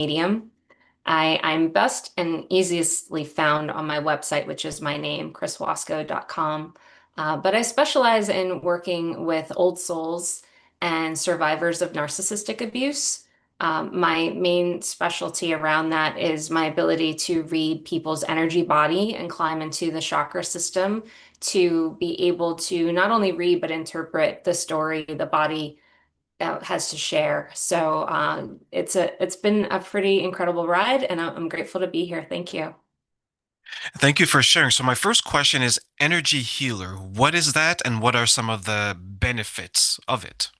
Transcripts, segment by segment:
medium. I'm best and easiestly found on my website, which is my name, chriswasko.com. But I specialize in working with old souls and survivors of narcissistic abuse. My main specialty around that is my ability to read people's energy body and climb into the chakra system to be able to not only read but interpret the story the body has to share. So it's been a pretty incredible ride, and I'm grateful to be here. Thank you. Thank you for sharing. So my first question is energy healer. What is that and what are some of the benefits of it?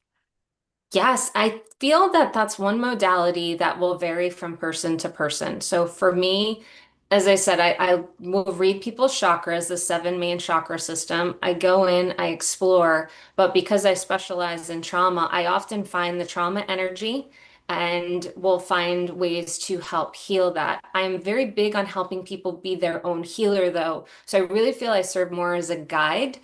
Yes, I feel that that's one modality that will vary from person to person. So for me, as I said, I will read people's chakras, the seven main chakra system. I go in, I explore, but because I specialize in trauma, I often find the trauma energy and will find ways to help heal that. I'm very big on helping people be their own healer, though. So I really feel I serve more as a guide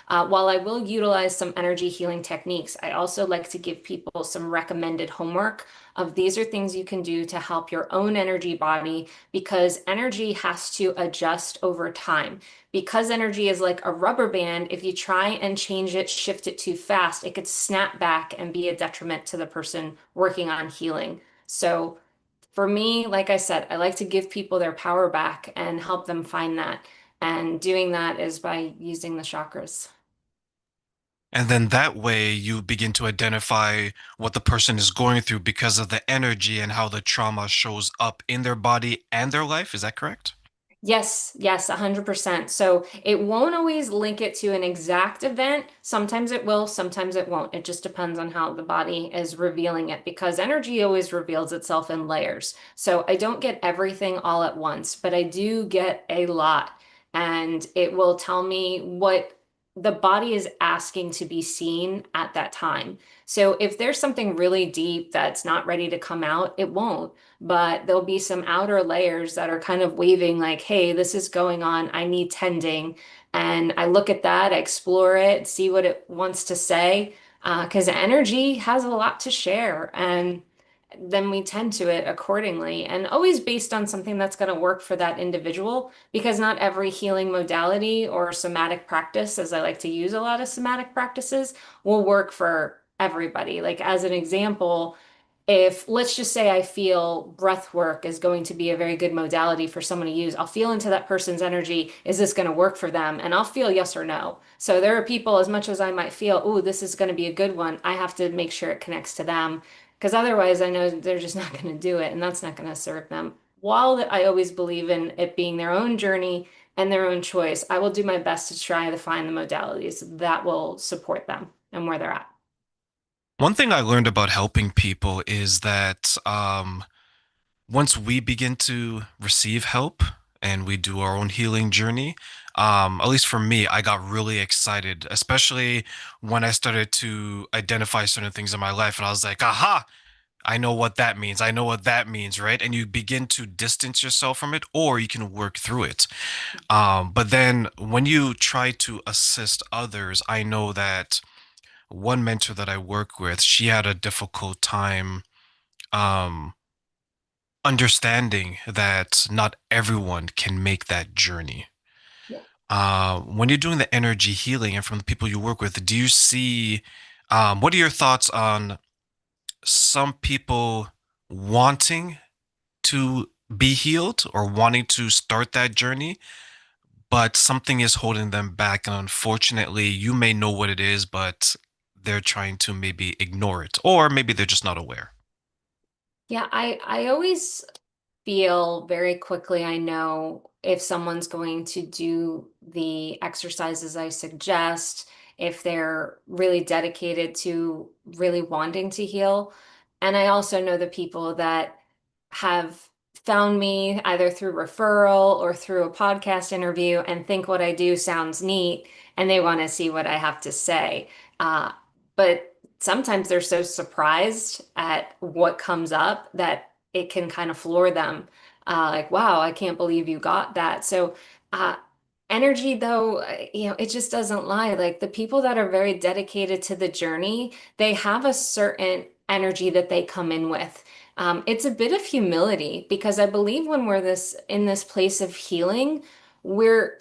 while I will utilize some energy healing techniques, I also like to give people some recommended homework of these are things you can do to help your own energy body because energy has to adjust over time. Because energy is like a rubber band, if you try and change it, shift it too fast, it could snap back and be a detriment to the person working on healing. So for me, like I said, I like to give people their power back and help them find that. And doing that is by using the chakras. And then that way you begin to identify what the person is going through because of the energy and how the trauma shows up in their body and their life. Is that correct? Yes, yes, 100%. So it won't always link it to an exact event. Sometimes it will, sometimes it won't. It just depends on how the body is revealing it because energy always reveals itself in layers. So I don't get everything all at once, but I do get a lot. And it will tell me what the body is asking to be seen at that time. So if there's something really deep that's not ready to come out, it won't, but there'll be some outer layers that are kind of waving like, hey, this is going on. I need tending. And I look at that, I explore it, see what it wants to say, because energy has a lot to share. And then we tend to it accordingly and always based on something that's going to work for that individual because not every healing modality or somatic practice, as I like to use a lot of somatic practices, will work for everybody. Like, as an example, if let's just say I feel breath work is going to be a very good modality for someone to use, I'll feel into that person's energy. Is this going to work for them? And I'll feel yes or no. So there are people, as much as I might feel, oh, this is going to be a good one, I have to make sure it connects to them because otherwise I know they're just not going to do it and that's not going to serve them. While I always believe in it being their own journey and their own choice, I will do my best to try to find the modalities that will support them and where they're at. One thing I learned about helping people is that once we begin to receive help and we do our own healing journey, at least for me, I got really excited, especially when I started to identify certain things in my life. And I was like, aha, I know what that means. I know what that means, right? And you begin to distance yourself from it, or you can work through it. But then when you try to assist others, I know that one mentor that I work with, she had a difficult time um, understanding that not everyone can make that journey. When you're doing the energy healing and from the people you work with, do you see, what are your thoughts on some people wanting to be healed or wanting to start that journey, but something is holding them back? And unfortunately, you may know what it is, but they're trying to maybe ignore it, or maybe they're just not aware. Yeah, I always feel very quickly I know if someone's going to do the exercises I suggest, if they're really dedicated to really wanting to heal. And I also know the people that have found me either through referral or through a podcast interview and think what I do sounds neat and they want to see what I have to say. But sometimes they're so surprised at what comes up that it can kind of floor them. Like, wow, I can't believe you got that. So, uh, energy, though, it just doesn't lie. Like the people that are very dedicated to the journey, they have a certain energy that they come in with. It's a bit of humility because I believe when we're this in this place of healing, we're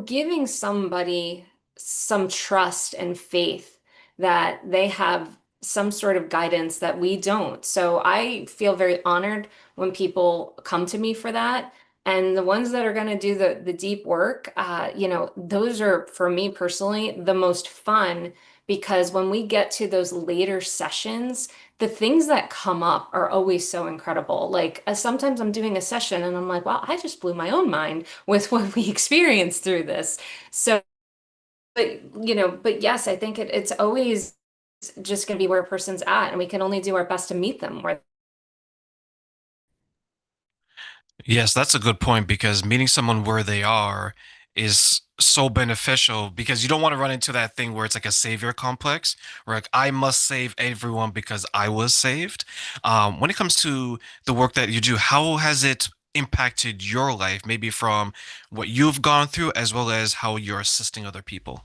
giving somebody some trust and faith that they have some sort of guidance that we don't. So I feel very honored when people come to me for that. And the ones that are going to do the deep work, those are for me personally the most fun because when we get to those later sessions, the things that come up are always so incredible. Like sometimes I'm doing a session and I'm like, wow, I just blew my own mind with what we experienced through this. So, but yes, I think it's always just going to be where a person's at, and we can only do our best to meet them where. Yes, that's a good point because meeting someone where they are is so beneficial because you don't want to run into that thing where it's like a savior complex, where like I must save everyone because I was saved. When it comes to the work that you do, how has it impacted your life, maybe from what you've gone through as well as how you're assisting other people?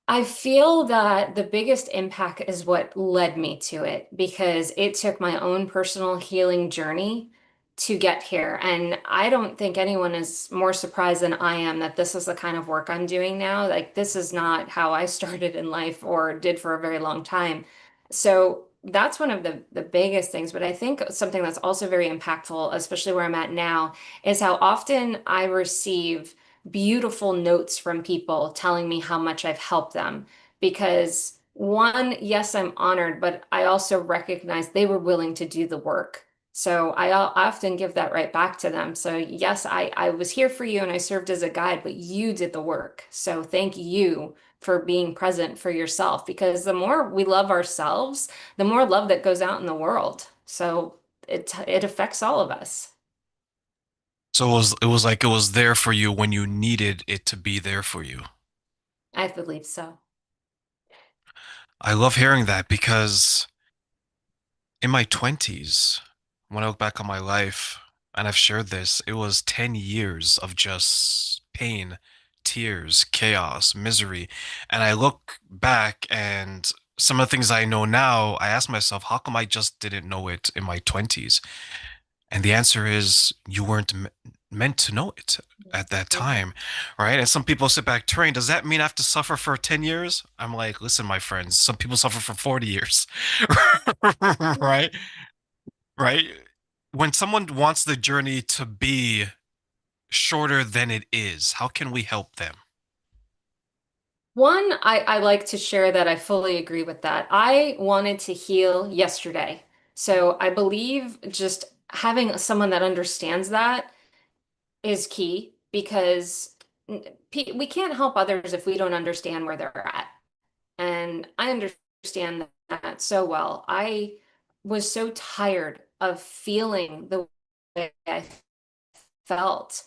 I feel that the biggest impact is what led me to it because it took my own personal healing journey to get here. And I don't think anyone is more surprised than I am that this is the kind of work I'm doing now. Like, this is not how I started in life or did for a very long time. So that's one of the biggest things. But I think something that's also very impactful, especially where I'm at now, is how often I receive beautiful notes from people telling me how much I've helped them. Because one, yes, I'm honored, but I also recognize they were willing to do the work. So I often give that right back to them. So yes, I was here for you and I served as a guide, but you did the work. So thank you for being present for yourself because the more we love ourselves, the more love that goes out in the world. So it affects all of us. So it was like it was there for you when you needed it to be there for you. I believe so. I love hearing that because in my 20s, when I look back on my life, and I've shared this, it was 10 years of just pain, tears, chaos, misery. And I look back and some of the things I know now, I ask myself, how come I just didn't know it in my 20s? And the answer is you weren't meant to know it at that Yeah. time, right? And some people sit back, Train, does that mean I have to suffer for 10 years? I'm like, listen, my friends, some people suffer for 40 years, right? Right? When someone wants the journey to be shorter than it is, how can we help them? One, I like to share that I fully agree with that. I wanted to heal yesterday. So I believe just having someone that understands that is key because we can't help others if we don't understand where they're at. And I understand that so well. I was so tired of feeling the way I felt.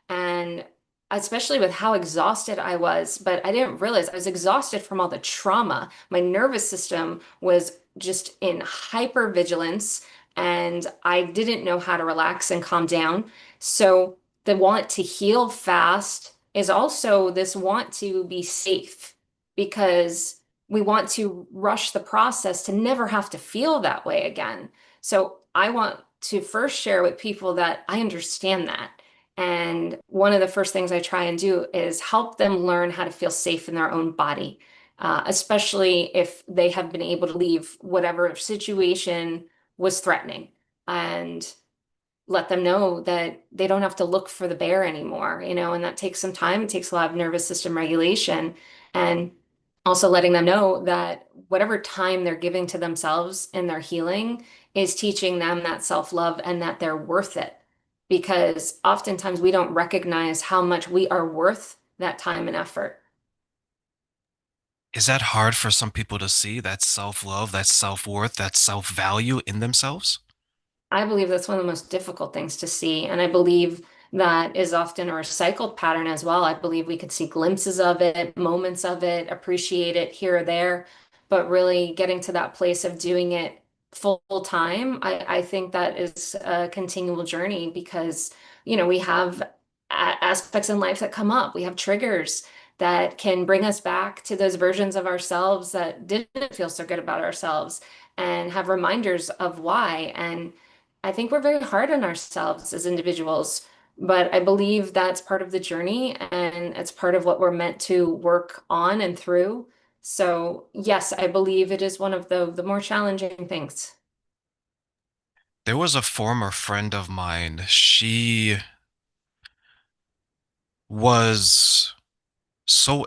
And especially with how exhausted I was, but I didn't realize I was exhausted from all the trauma. My nervous system was just in hypervigilance, and I didn't know how to relax and calm down. So the want to heal fast is also this want to be safe because we want to rush the process to never have to feel that way again. So I want to first share with people that I understand that. And one of the first things I try and do is help them learn how to feel safe in their own body, especially if they have been able to leave whatever situation was threatening. And let them know that they don't have to look for the bear anymore, and that takes some time. It takes a lot of nervous system regulation. And also letting them know that whatever time they're giving to themselves in their healing is teaching them that self-love and that they're worth it. Because oftentimes we don't recognize how much we are worth that time and effort. Is that hard for some people to see, that self-love, that self-worth, that self-value in themselves? I believe that's one of the most difficult things to see. And I believe that is often a recycled pattern as well. I believe we could see glimpses of it, moments of it, appreciate it here or there, but really getting to that place of doing it full time, I think that is a continual journey because, we have aspects in life that come up. We have triggers that can bring us back to those versions of ourselves that didn't feel so good about ourselves. and have reminders of why. And I think we're very hard on ourselves as individuals, but I believe that's part of the journey and it's part of what we're meant to work on and through. So, yes, I believe it is one of the more challenging things. There was a former friend of mine. She was so,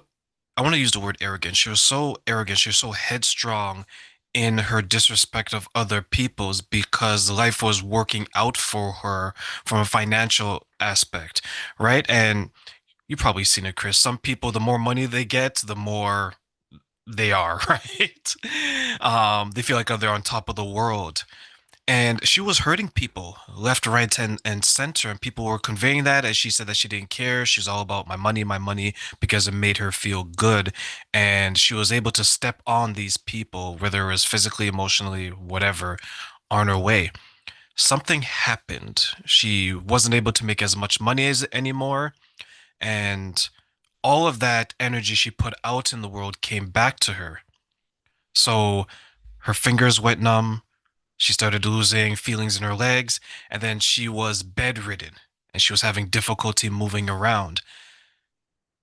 I want to use the word arrogant. She was so arrogant. She was so headstrong in her disrespect of other people's because life was working out for her from a financial aspect, right? And you probably seen it, Chris. Some people, the more money they get, the more they are, right? They feel like they're on top of the world. And she was hurting people left, right, and center. And people were conveying that. And she said that she didn't care. She was all about my money, because it made her feel good. And she was able to step on these people, whether it was physically, emotionally, whatever, on her way. Something happened. She wasn't able to make as much money as anymore. And all of that energy she put out in the world came back to her. So her fingers went numb. She started losing feelings in her legs, and then she was bedridden and she was having difficulty moving around.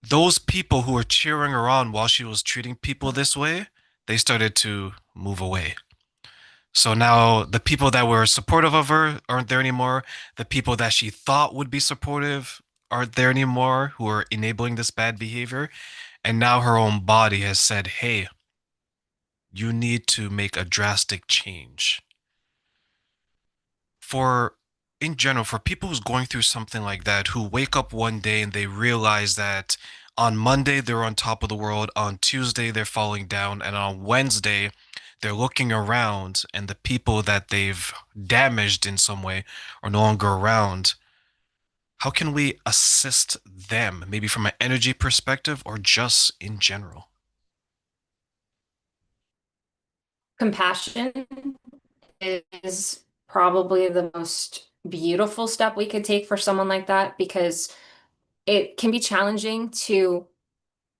Those people who were cheering her on while she was treating people this way, they started to move away. So now the people that were supportive of her aren't there anymore. The people that she thought would be supportive aren't there anymore, who are enabling this bad behavior. And now her own body has said, hey, you need to make a drastic change. For in general, for people who's going through something like that, who wake up one day and they realize that on Monday they're on top of the world, on Tuesday they're falling down, and on Wednesday they're looking around and the people that they've damaged in some way are no longer around. How can we assist them, maybe from an energy perspective or just in general? Compassion is probably the most beautiful step we could take for someone like that because it can be challenging to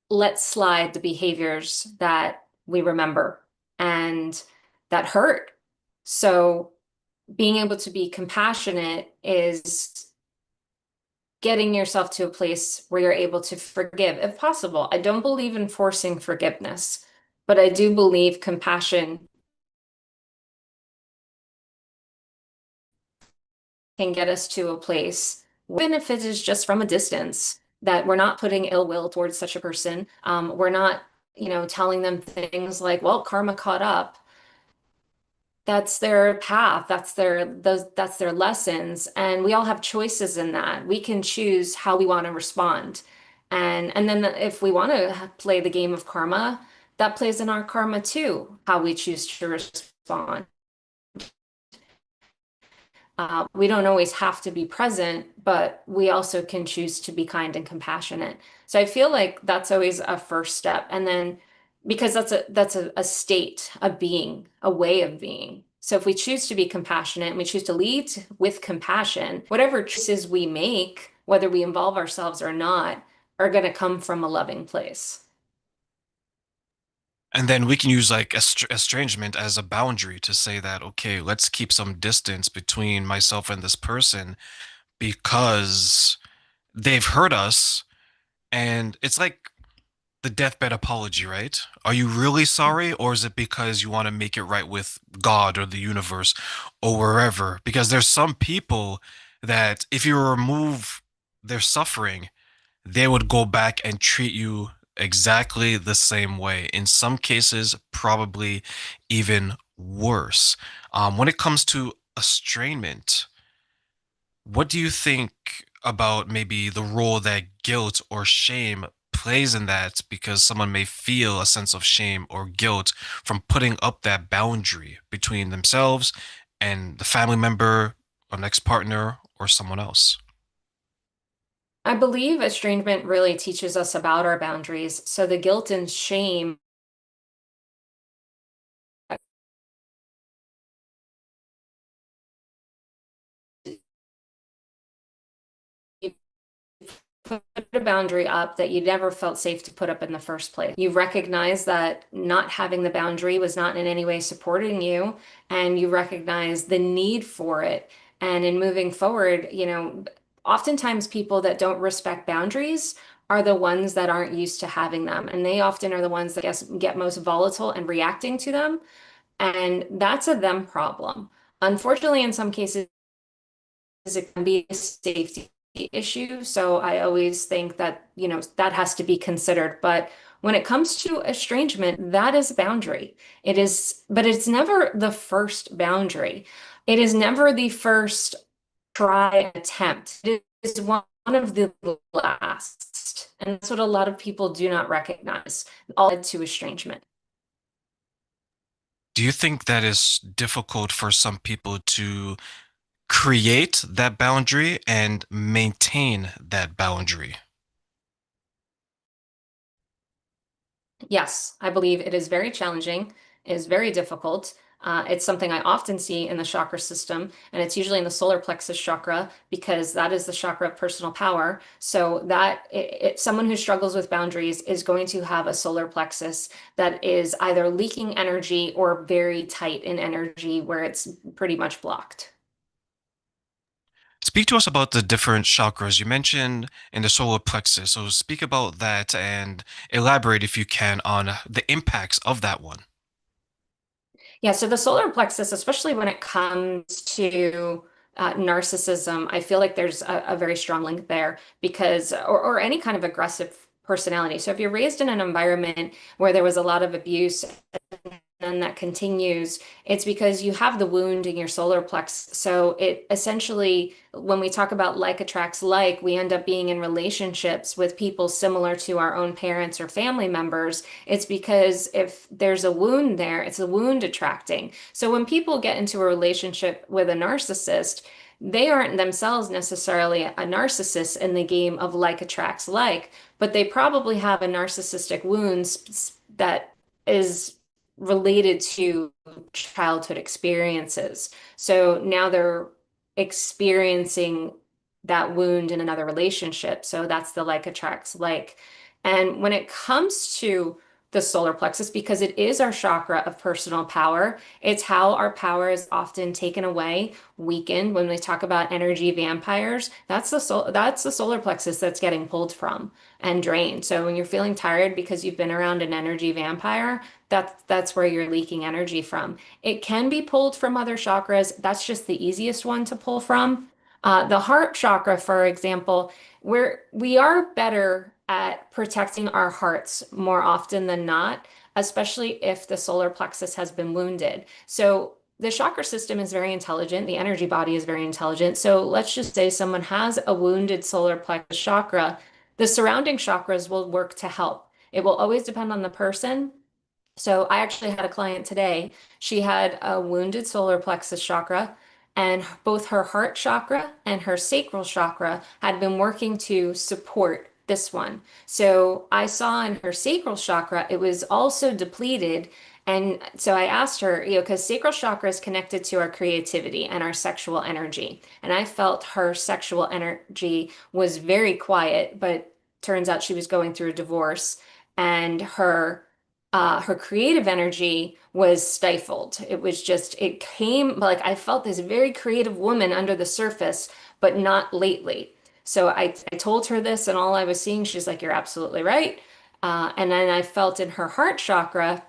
let slide the behaviors that we remember and that hurt. So being able to be compassionate is getting yourself to a place where you're able to forgive if possible. I don't believe in forcing forgiveness, but I do believe compassion can get us to a place, even if it is just from a distance, that we're not putting ill will towards such a person. We're not, telling them things like, well, karma caught up. That's their path. That's their lessons. And we all have choices in that. We can choose how we want to respond. And then if we want to play the game of karma, that plays in our karma too, how we choose to respond. We don't always have to be present, but we also can choose to be kind and compassionate. So I feel like that's always a first step. And then because that's a state, a being, a way of being. So if we choose to be compassionate and we choose to lead with compassion, whatever choices we make, whether we involve ourselves or not, are going to come from a loving place. And then we can use like estrangement as a boundary to say that, okay, let's keep some distance between myself and this person because they've hurt us. And it's like the deathbed apology, right? Are you really sorry? Or is it because you want to make it right with God or the universe or wherever? Because there's some people that if you remove their suffering, they would go back and treat you exactly the same way. In some cases, probably even worse. When it comes to estrangement, what do you think about maybe the role that guilt or shame plays in that? Because someone may feel a sense of shame or guilt from putting up that boundary between themselves and the family member, or next partner, or someone else. I believe estrangement really teaches us about our boundaries. So the guilt and shame put a boundary up that you never felt safe to put up in the first place. You recognize that not having the boundary was not in any way supporting you, and you recognize the need for it. And in moving forward, oftentimes people that don't respect boundaries are the ones that aren't used to having them. And they often are the ones that get most volatile and reacting to them. And that's a them problem. Unfortunately, in some cases, it can be a safety issue. So I always think that, that has to be considered. But when it comes to estrangement, that is a boundary. It is, but it's never the first boundary. It is never the first try attempt. It is one of the last. And that's what a lot of people do not recognize, all led to estrangement. Do you think that is difficult for some people to create that boundary and maintain that boundary? Yes, I believe it is very challenging, it is very difficult. It's something I often see in the chakra system, and it's usually in the solar plexus chakra because that is the chakra of personal power. So that someone who struggles with boundaries is going to have a solar plexus that is either leaking energy or very tight in energy where it's pretty much blocked. Speak to us about the different chakras you mentioned in the solar plexus. So speak about that and elaborate if you can on the impacts of that one. Yeah, so the solar plexus, especially when it comes to narcissism, I feel like there's a very strong link there because, or any kind of aggressive personality. So if you're raised in an environment where there was a lot of abuse and that continues, it's because you have the wound in your solar plex. So it essentially, when we talk about like attracts like, we end up being in relationships with people similar to our own parents or family members. It's because if there's a wound there, it's a wound attracting. So when people get into a relationship with a narcissist, they aren't themselves necessarily a narcissist in the game of like attracts like, but they probably have a narcissistic wound that is related to childhood experiences. So now they're experiencing that wound in another relationship. So that's the like attracts like. And when it comes to the solar plexus, because it is our chakra of personal power, it's how our power is often taken away, weakened. When we talk about energy vampires, that's the solar plexus that's getting pulled from and drained. So when you're feeling tired because you've been around an energy vampire, that's where you're leaking energy from. It can be pulled from other chakras. That's just the easiest one to pull from. The heart chakra, for example, where we are better at protecting our hearts more often than not, especially if the solar plexus has been wounded. So the chakra system is very intelligent. The energy body is very intelligent. So let's just say someone has a wounded solar plexus chakra, the surrounding chakras will work to help. It will always depend on the person. So I actually had a client today. She had a wounded solar plexus chakra, and both her heart chakra and her sacral chakra had been working to support this one. So I saw in her sacral chakra, it was also depleted. And so I asked her, because sacral chakra is connected to our creativity and our sexual energy. And I felt her sexual energy was very quiet, but turns out she was going through a divorce, and her creative energy was stifled. It was just, it came like I felt this very creative woman under the surface, but not lately. So I told her this, and all I was seeing, she's like, "You're absolutely right." And then I felt in her heart chakra,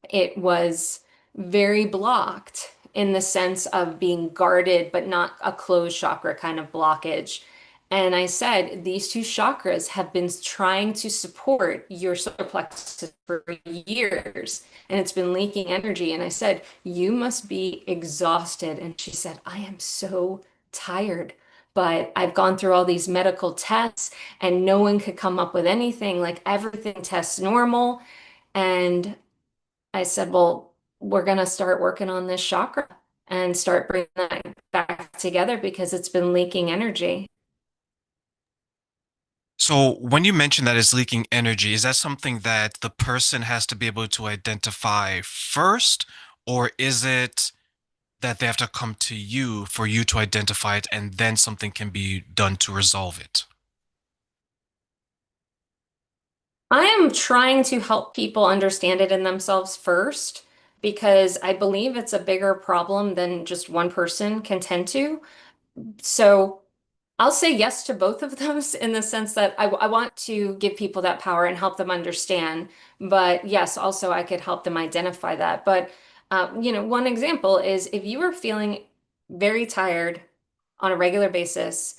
it was very blocked in the sense of being guarded, but not a closed chakra kind of blockage. And I said, these two chakras have been trying to support your solar plexus for years, and it's been leaking energy. And I said, you must be exhausted. And she said, I am so tired, but I've gone through all these medical tests, and no one could come up with anything. Like everything tests normal. And I said, well, we're going to start working on this chakra and start bringing that back together because it's been leaking energy. So when you mention that it's leaking energy, is that something that the person has to be able to identify first, or is it that they have to come to you for you to identify it and then something can be done to resolve it? I am trying to help people understand it in themselves first because I believe it's a bigger problem than just one person can tend to. So I'll say yes to both of those in the sense that I want to give people that power and help them understand. But yes, also I could help them identify that. But, one example is if you are feeling very tired on a regular basis,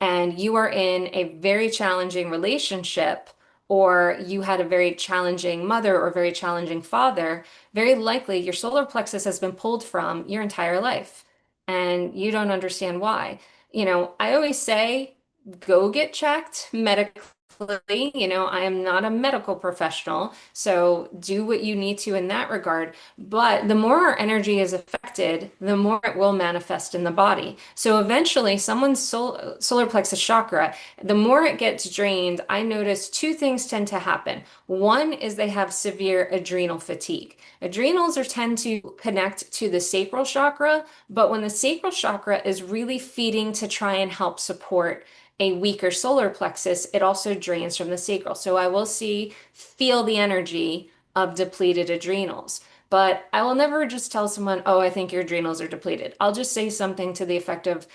and you are in a very challenging relationship, or you had a very challenging mother or very challenging father, very likely your solar plexus has been pulled from your entire life and you don't understand why. I always say go get checked medically. I am not a medical professional, so do what you need to in that regard. But the more our energy is affected, the more it will manifest in the body. So eventually, someone's solar plexus chakra, the more it gets drained, I notice two things tend to happen. One is they have severe adrenal fatigue. Adrenals are tend to connect to the sacral chakra, but when the sacral chakra is really feeding to try and help support a weaker solar plexus, it also drains from the sacral. So I will feel the energy of depleted adrenals. But I will never just tell someone, oh, I think your adrenals are depleted. I'll just say something to the effect of,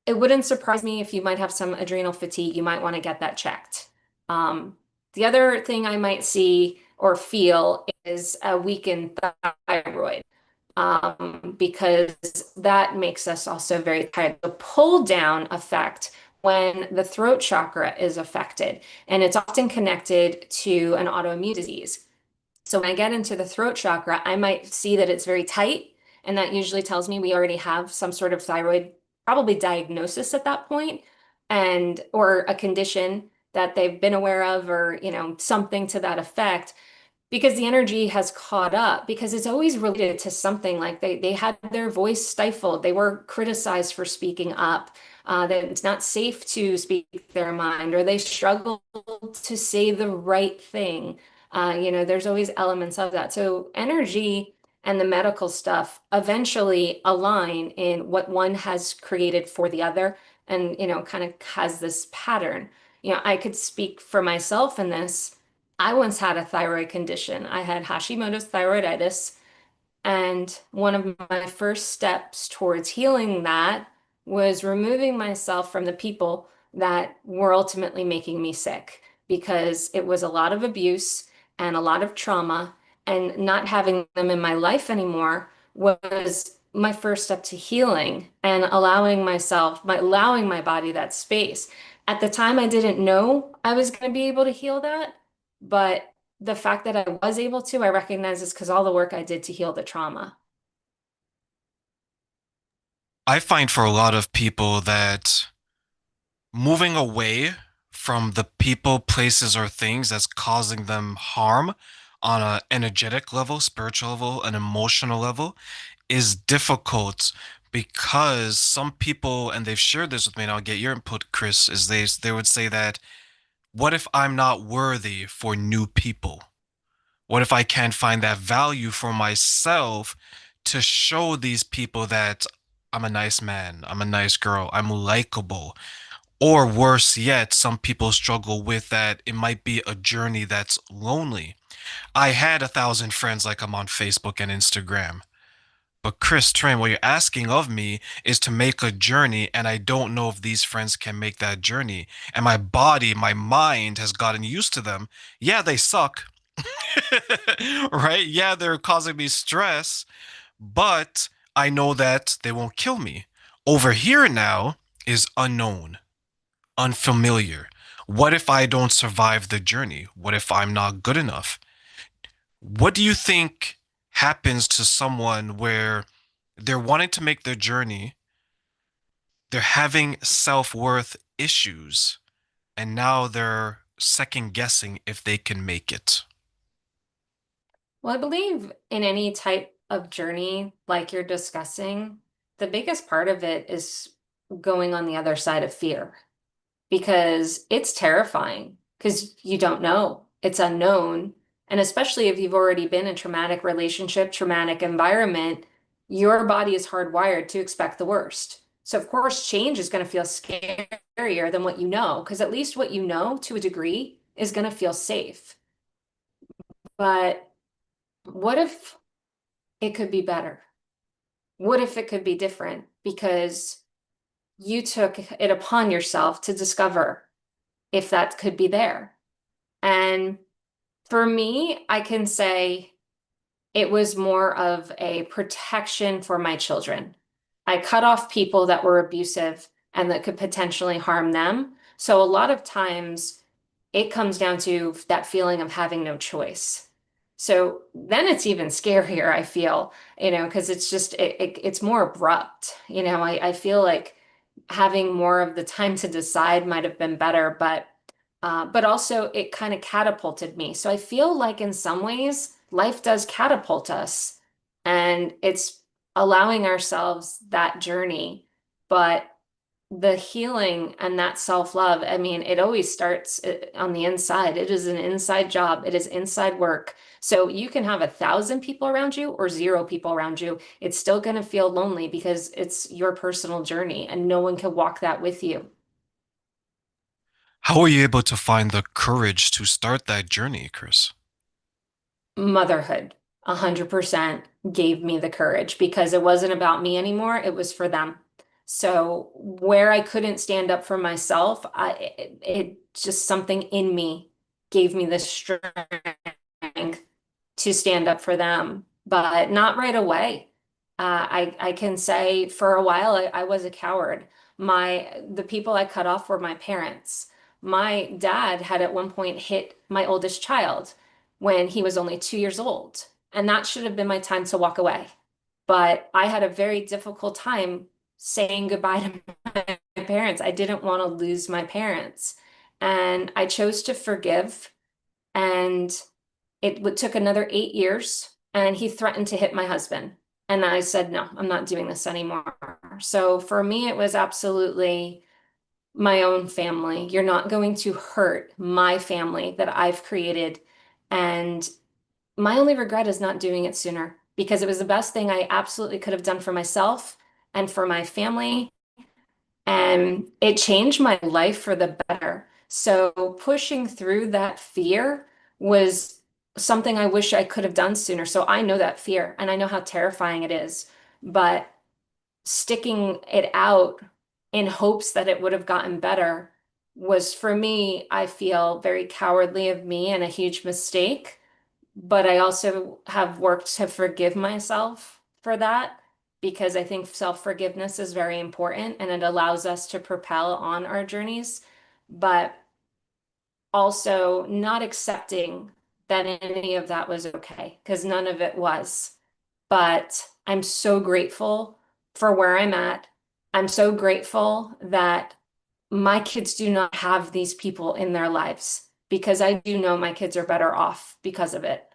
it wouldn't surprise me if you might have some adrenal fatigue. You might want to get that checked. Um, the other thing I might see or feel is a weakened thyroid, because that makes us also very tired. The pull down effect when the throat chakra is affected, and it's often connected to an autoimmune disease. So when I get into the throat chakra, I might see that it's very tight, and that usually tells me we already have some sort of thyroid, probably diagnosis at that point, and or a condition that they've been aware of, or something to that effect, because the energy has caught up, because it's always related to something like they had their voice stifled, they were criticized for speaking up, that it's not safe to speak their mind, or they struggled to say the right thing. There's always elements of that. So energy and the medical stuff eventually align in what one has created for the other, and kind of has this pattern. I could speak for myself in this. I once had a thyroid condition. I had Hashimoto's thyroiditis, and one of my first steps towards healing that was removing myself from the people that were ultimately making me sick, because it was a lot of abuse and a lot of trauma, and not having them in my life anymore was my first step to healing and allowing my body that space. At the time, I didn't know I was going to be able to heal that, but the fact that I was able to, I recognize is because all the work I did to heal the trauma. I find for a lot of people that moving away from the people, places, or things that's causing them harm on an energetic level, spiritual level, an emotional level is difficult because some people, and they've shared this with me, and I'll get your input, Chris, is they would say that, what if I'm not worthy for new people? What if I can't find that value for myself to show these people that I'm a nice man, I'm a nice girl, I'm likable? Or worse yet, some people struggle with that. It might be a journey that's lonely. I had 1,000 friends like I'm on Facebook and Instagram. But Chris Train, what you're asking of me is to make a journey, and I don't know if these friends can make that journey. And my body, my mind has gotten used to them. Yeah, they suck. Right? Yeah, they're causing me stress, but I know that they won't kill me. Over here now is unknown, unfamiliar. What if I don't survive the journey? What if I'm not good enough? What do you think happens to someone where they're wanting to make their journey, they're having self-worth issues, and now they're second guessing if they can make it? Well, I believe in any type of journey like you're discussing, the biggest part of it is going on the other side of fear, because it's terrifying because you don't know. It's unknown. And especially if you've already been in a traumatic relationship, traumatic environment, your body is hardwired to expect the worst. So of course, change is going to feel scarier than what you know, because at least what you know to a degree is going to feel safe. But what if it could be better? What if it could be different? Because you took it upon yourself to discover if that could be there. And for me, I can say it was more of a protection for my children. I cut off people that were abusive and that could potentially harm them. So a lot of times it comes down to that feeling of having no choice. So then it's even scarier, I feel, because it's just it's more abrupt. I feel like having more of the time to decide might have been better, but also it kind of catapulted me. So I feel like in some ways life does catapult us, and it's allowing ourselves that journey. But the healing and that self-love, I mean, it always starts on the inside. It is an inside job. It is inside work. So you can have 1,000 people around you or zero people around you. It's still going to feel lonely because it's your personal journey and no one can walk that with you. How were you able to find the courage to start that journey, Chris? Motherhood, 100% gave me the courage because it wasn't about me anymore. It was for them. So where I couldn't stand up for myself, it just something in me gave me the strength to stand up for them, but not right away. I can say for a while I was a coward. The people I cut off were my parents. My dad had at one point hit my oldest child when he was only 2 years old, and that should have been my time to walk away. But I had a very difficult time saying goodbye to my parents. I didn't want to lose my parents, and I chose to forgive. And took another 8 years, and he threatened to hit my husband. And I said, no, I'm not doing this anymore. So for me, it was absolutely my own family. You're not going to hurt my family that I've created. And my only regret is not doing it sooner because it was the best thing I absolutely could have done for myself and for my family. And it changed my life for the better. So pushing through that fear was something I wish I could have done sooner. So I know that fear and I know how terrifying it is, but sticking it out in hopes that it would have gotten better was for me, I feel very cowardly of me and a huge mistake. But I also have worked to forgive myself for that because I think self-forgiveness is very important and it allows us to propel on our journeys, but also not accepting that any of that was okay because none of it was. But I'm so grateful for where I'm at. I'm so grateful that my kids do not have these people in their lives because I do know my kids are better off because of it.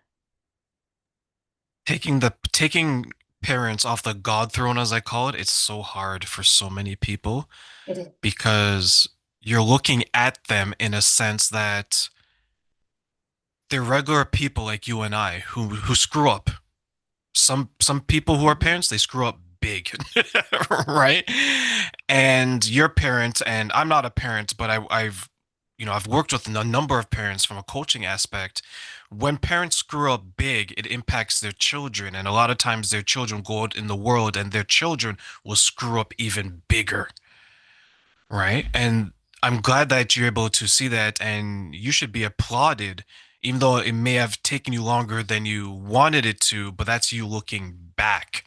Taking parents off the God throne, as I call it, it's so hard for so many people It is. because you're looking at them in a sense that they're regular people like you and I who screw up. Some people who are parents, they screw up big, right? And your parent, and I'm not a parent, but I've worked with a number of parents from a coaching aspect. When parents screw up big, it impacts their children, and a lot of times their children go out in the world, and their children will screw up even bigger, right? And I'm glad that you're able to see that, and you should be applauded, even though it may have taken you longer than you wanted it to, but that's you looking back,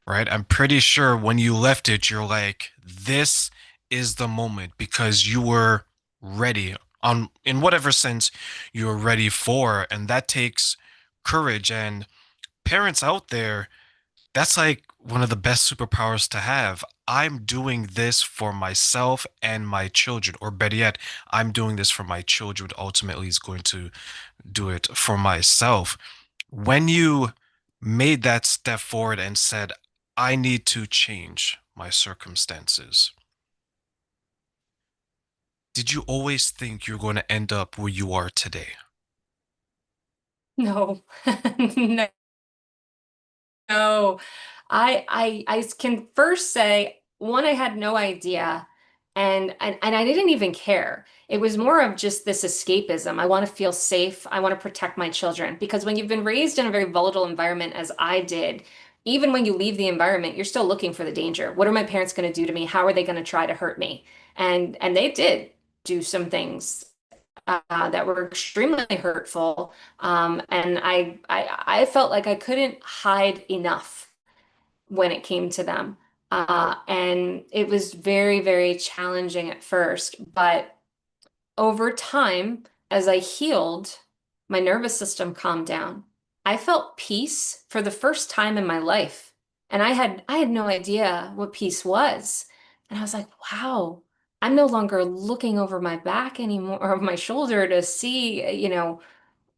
right? I'm pretty sure when you left it, you're like, this is the moment because you were ready on in whatever sense you were ready for, and that takes courage. And parents out there, that's like one of the best superpowers to have. I'm doing this for myself and my children, or better yet, I'm doing this for my children. Ultimately, is going to do it for myself. When you made that step forward and said, I need to change my circumstances, did you always think you're going to end up where you are today? No, no, no. I can first say one, I had no idea. And I didn't even care. It was more of just this escapism. I want to feel safe. I want to protect my children because when you've been raised in a very volatile environment, as I did, even when you leave the environment, you're still looking for the danger. What are my parents going to do to me? How are they going to try to hurt me? And they did do some things that were extremely hurtful. And I felt like I couldn't hide enough when it came to them. And it was very, very challenging at first. But over time, as I healed, my nervous system calmed down. I felt peace for the first time in my life. And I had no idea what peace was. And I was like, wow, I'm no longer looking over my back anymore or my shoulder to see,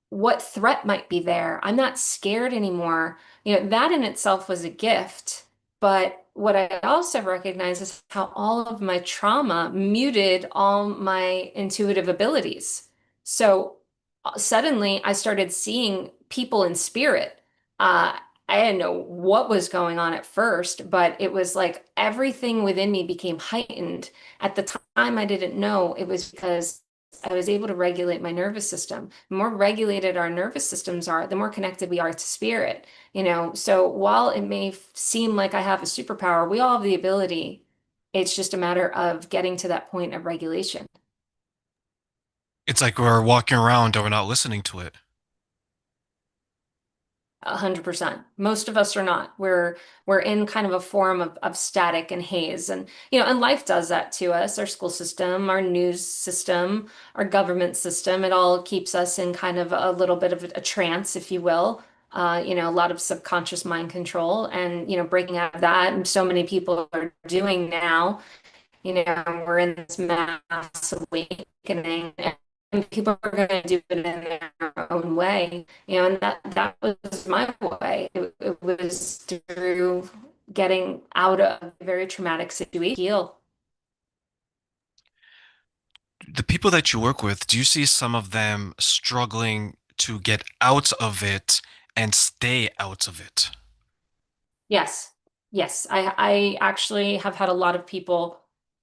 what threat might be there. I'm not scared anymore. That in itself was a gift. But what I also recognize is how all of my trauma muted all my intuitive abilities. So suddenly I started seeing people in spirit. Uh, I didn't know what was going on at first, but it was like everything within me became heightened. At the time, I didn't know it was because I was able to regulate my nervous system. The more regulated our nervous systems are, the more connected we are to spirit. So while it may seem like I have a superpower, we all have the ability. It's just a matter of getting to that point of regulation. It's like we're walking around and we're not listening to it. 100%. Most of us are not. We're in kind of a form of static and haze. And life does that to us. Our school system, our news system, our government system, it all keeps us in kind of a little bit of a trance, if you will. A lot of subconscious mind control and, breaking out of that. And so many people are doing now. We're in this mass awakening, and people are going to do it in their own way, and that was my way. It was through getting out of a very traumatic situation. Heal. The people that you work with, do you see some of them struggling to get out of it and stay out of it? Yes. Yes. I actually have had a lot of people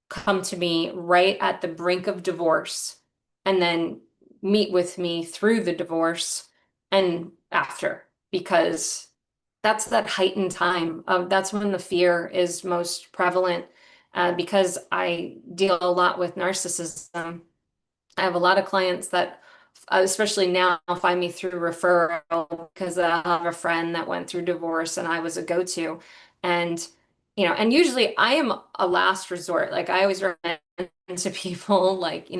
come to me right at the brink of divorce and then meet with me through the divorce and after, because that's that heightened time. That's when the fear is most prevalent, because I deal a lot with narcissism. I have a lot of clients that, especially now, find me through referral because I have a friend that went through divorce and I was a go-to. And usually I am a last resort. Like I always recommend to people, like,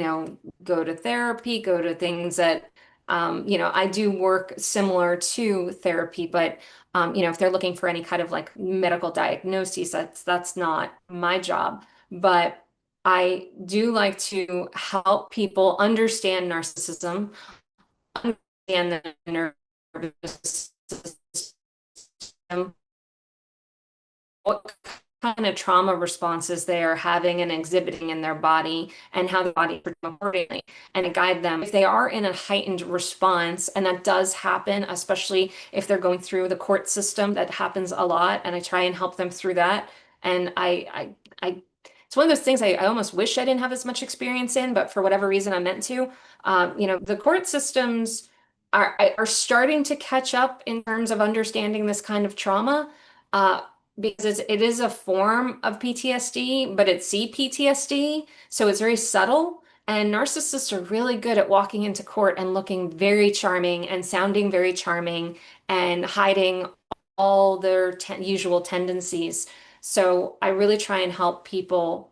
go to therapy, go to things that, I do work similar to therapy, but, if they're looking for any kind of like medical diagnosis, that's not my job. But I do like to help people understand narcissism, understand the nervous system, what kind of trauma responses they are having and exhibiting in their body, and how the body performs accordingly, and to guide them. If they are in a heightened response, and that does happen, especially if they're going through the court system, that happens a lot, and I try and help them through that. And it's one of those things I almost wish I didn't have as much experience in, but for whatever reason I'm meant to. The court systems are starting to catch up in terms of understanding this kind of trauma. Uh, because it is a form of PTSD, but it's CPTSD, so it's very subtle. And narcissists are really good at walking into court and looking very charming and sounding very charming and hiding all their usual tendencies. So I really try and help people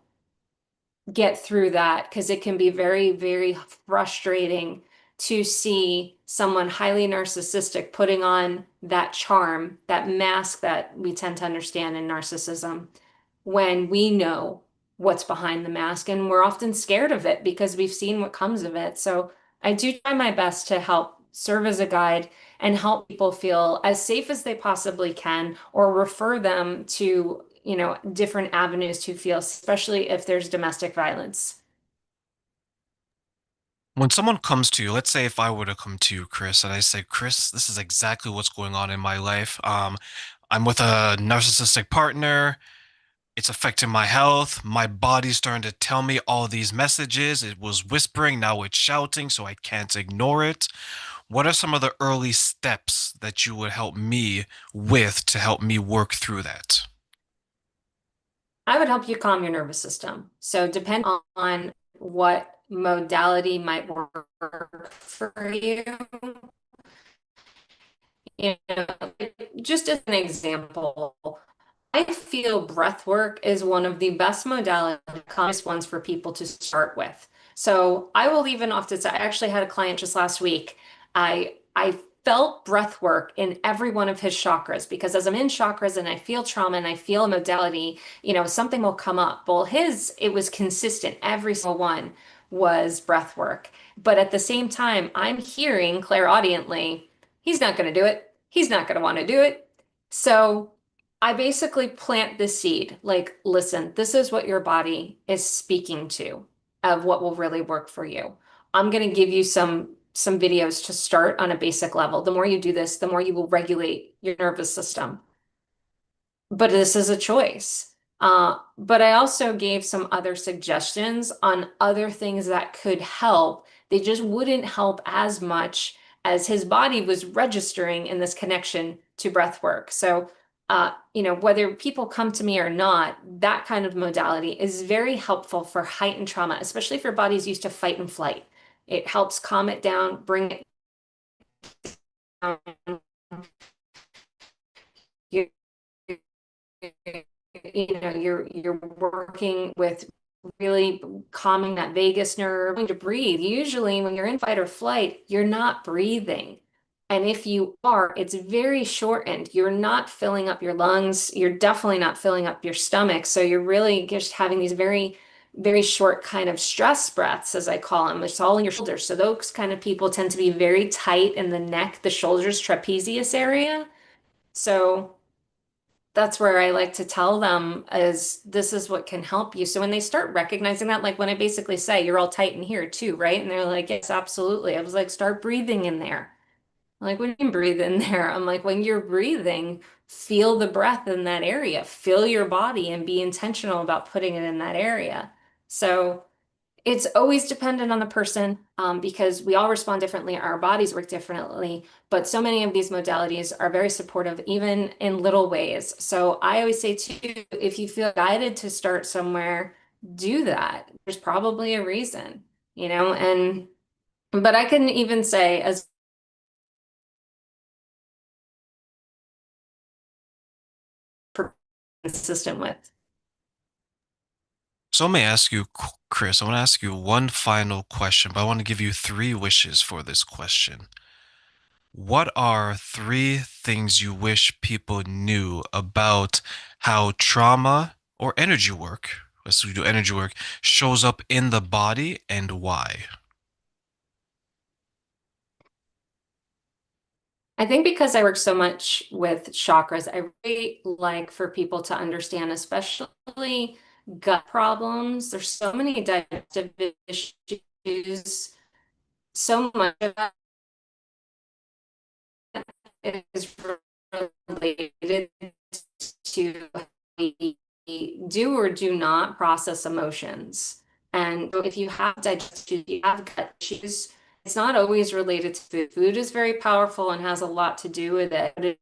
get through that because it can be very, very frustrating to see someone highly narcissistic putting on that charm, that mask that we tend to understand in narcissism, when we know what's behind the mask and we're often scared of it because we've seen what comes of it. So I do try my best to help serve as a guide and help people feel as safe as they possibly can, or refer them to different avenues to feel, especially if there's domestic violence. When someone comes to you, let's say if I were to come to you, Chris, and I say, Chris, this is exactly what's going on in my life. I'm with a narcissistic partner. it's affecting my health. My body's starting to tell me all these messages. It was whispering, now it's shouting, so I can't ignore it. What are some of the early steps that you would help me with to help me work through that? I would help you calm your nervous system. So depend on what modality might work for you. You know, just as an example, I feel breath work is one of the best modalities, calmest ones for people to start with. So I will even often say, I actually had a client just last week. I felt breath work in every one of his chakras because as I'm in chakras and I feel trauma and I feel a modality, something will come up. Well, it was consistent. Every single one was breath work. But at the same time, I'm hearing clairaudiently, he's not going to do it. He's not going to want to do it. So I basically plant the seed, like, listen, this is what your body is speaking to of what will really work for you. I'm going to give you some videos to start on a basic level. The more you do this, the more you will regulate your nervous system, but this is a choice. But I also gave some other suggestions on other things that could help. They just wouldn't help as much as his body was registering in this connection to breath work. So, whether people come to me or not, that kind of modality is very helpful for heightened trauma, especially if your body's used to fight and flight. It helps calm it down, bring it down. You're working with really calming that vagus nerve to breathe. Usually when you're in fight or flight, you're not breathing. And if you are, it's very shortened. You're not filling up your lungs. You're definitely not filling up your stomach. So you're really just having these very, very short kind of stress breaths, as I call them. It's all in your shoulders. So those kind of people tend to be very tight in the neck, the shoulders, trapezius area. So that's where I like to tell them is this is what can help you. So when they start recognizing that, like when I basically say, you're all tight in here too, right? And they're like, yes, absolutely. I was like, start breathing in there. I'm like, what do you mean breathe in there? I'm like, when you're breathing, feel the breath in that area, feel your body and be intentional about putting it in that area. So it's always dependent on the person because we all respond differently, our bodies work differently, but so many of these modalities are very supportive, even in little ways. So I always say too, if you feel guided to start somewhere, do that. There's probably a reason, and but I can even say as consistent with. So let me ask you, Chris, I want to ask you one final question, but I want to give you three wishes for this question. What are three things you wish people knew about how trauma or energy work, let's do energy work, shows up in the body and why? I think because I work so much with chakras, I really like for people to understand, especially gut problems. There's so many digestive issues. So much of that is related to how we do or do not process emotions. And so if you have digestive issues, you have gut issues, it's not always related to food. Food is very powerful and has a lot to do with it, but